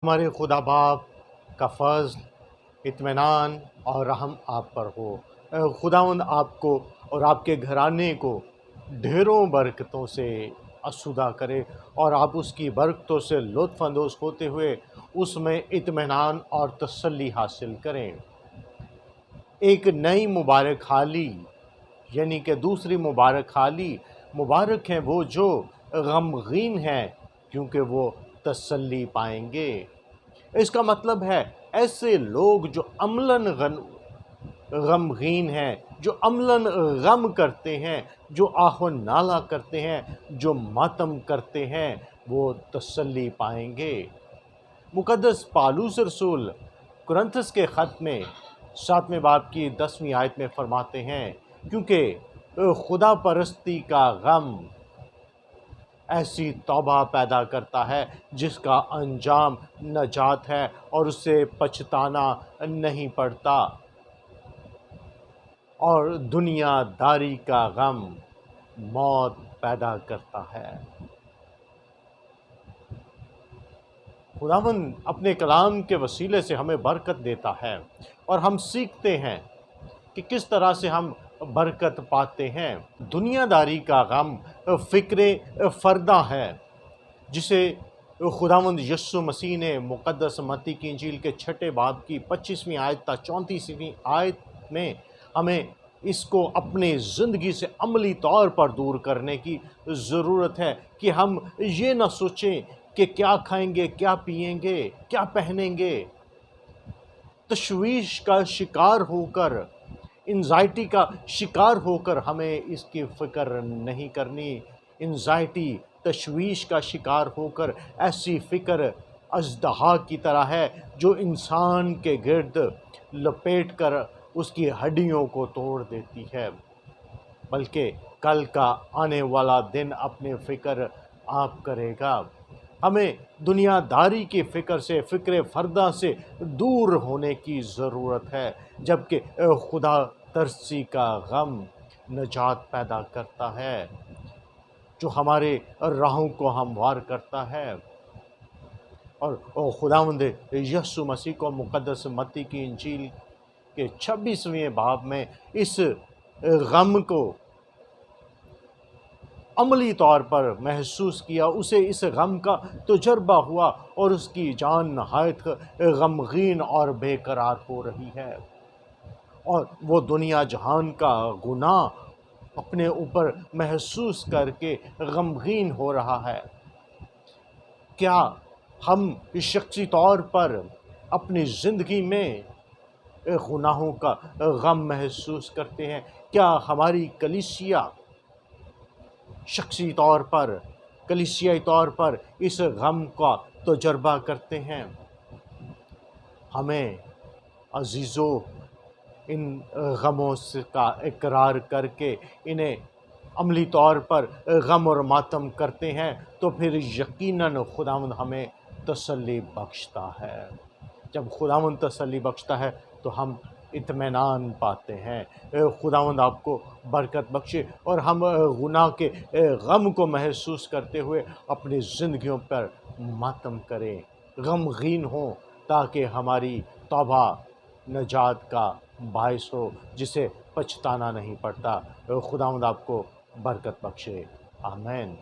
हमारे खुदा बाप का फज़ल, इत्मीनान और रहम आप पर हो। खुदावंद आपको और आपके घराने को ढेरों बरकतों से आसूदा करे और आप उसकी बरकतों से लुत्फ़ अंदोज़ होते हुए उसमें इत्मीनान और तसल्ली हासिल करें। एक नई मुबारक हाली यानी कि दूसरी मुबारक हाली, मुबारक हैं वो जो गमगीन हैं क्योंकि वो तसल्ली पाएंगे। इसका मतलब है ऐसे लोग जो अमलन गमगीन हैं, जो अमलन गम करते हैं, जो आहो नाला करते हैं, जो मातम करते हैं, वो तसल्ली पाएंगे। मुक़द्दस पालूस रसूल कुरिन्थियों के ख़त में 7वें बाब की 10वीं आयत में फरमाते हैं, क्योंकि खुदा परस्ती का गम ऐसी तौबा पैदा करता है जिसका अंजाम नजात है और उससे पछताना नहीं पड़ता, और दुनियादारी का गम मौत पैदा करता है। खुदावंद अपने कलाम के वसीले से हमें बरकत देता है और हम सीखते हैं कि किस तरह से हम बरकत पाते हैं। दुनियादारी का गम फ़िक्र फ़र्दा है जिसे खुदावंद यीशु मसीह ने मुक़द्दस मत्ती की इंजील के 6 बाब की 25वीं आयत तक 34वीं आयत में हमें इसको अपनी ज़िंदगी से अमली तौर पर दूर करने की ज़रूरत है कि हम ये ना सोचें कि क्या खाएंगे, क्या पिएंगे, क्या पहनेंगे। तशवीश का शिकार होकर, एंजाइटी का शिकार होकर हमें इसकी फ़िक्र नहीं करनी। एंजाइटी, तशवीश का शिकार होकर ऐसी फ़िक्र अजदहा की तरह है जो इंसान के गिर्द लपेट कर उसकी हड्डियों को तोड़ देती है, बल्कि कल का आने वाला दिन अपनी फ़िक्र आप करेगा। हमें दुनियादारी की फ़िक्र से, फ़िक्र फ़र्दा से दूर होने की ज़रूरत है, जबकि खुदा तरसी का गम नजात पैदा करता है, जो हमारे राहों को हमवार करता है। और खुदावंद यीशु मसीह को मुक़द्दस मत्ती की इंजील के 26वें बाब में इस गम को अमली तौर पर महसूस किया, उसे इस गम का तजुर्बा हुआ और उसकी जान नहायत गमगीन और बेकरार हो रही है, और वो दुनिया जहान का गुनाह अपने ऊपर महसूस करके गमगीन हो रहा है। क्या हम शख्सी तौर पर अपनी ज़िंदगी में गुनाहों का गम महसूस करते हैं? क्या हमारी कलीसिया शख्सी तौर पर, कलीसियाई तौर पर इस गम का तजुर्बा करते हैं? हमें अजीज़ों इन गमों का इकरार करके इन्हें अमली तौर पर गम और मातम करते हैं तो फिर यकीनन खुदावंद हमें तसल्ली बख्शता है। जब खुदावंद तसल्ली बख्शता है तो हम इत्मीनान पाते हैं। खुदावंद आपको बरकत बख्शे और हम गुनाह के गम को महसूस करते हुए अपनी ज़िंदगियों पर मातम करें, गमगीन हों, ताकि हमारी तौबा नजात का बायस हो जिसे पछताना नहीं पड़ता। खुदावंद आपको बरकत बख्शे। आमीन।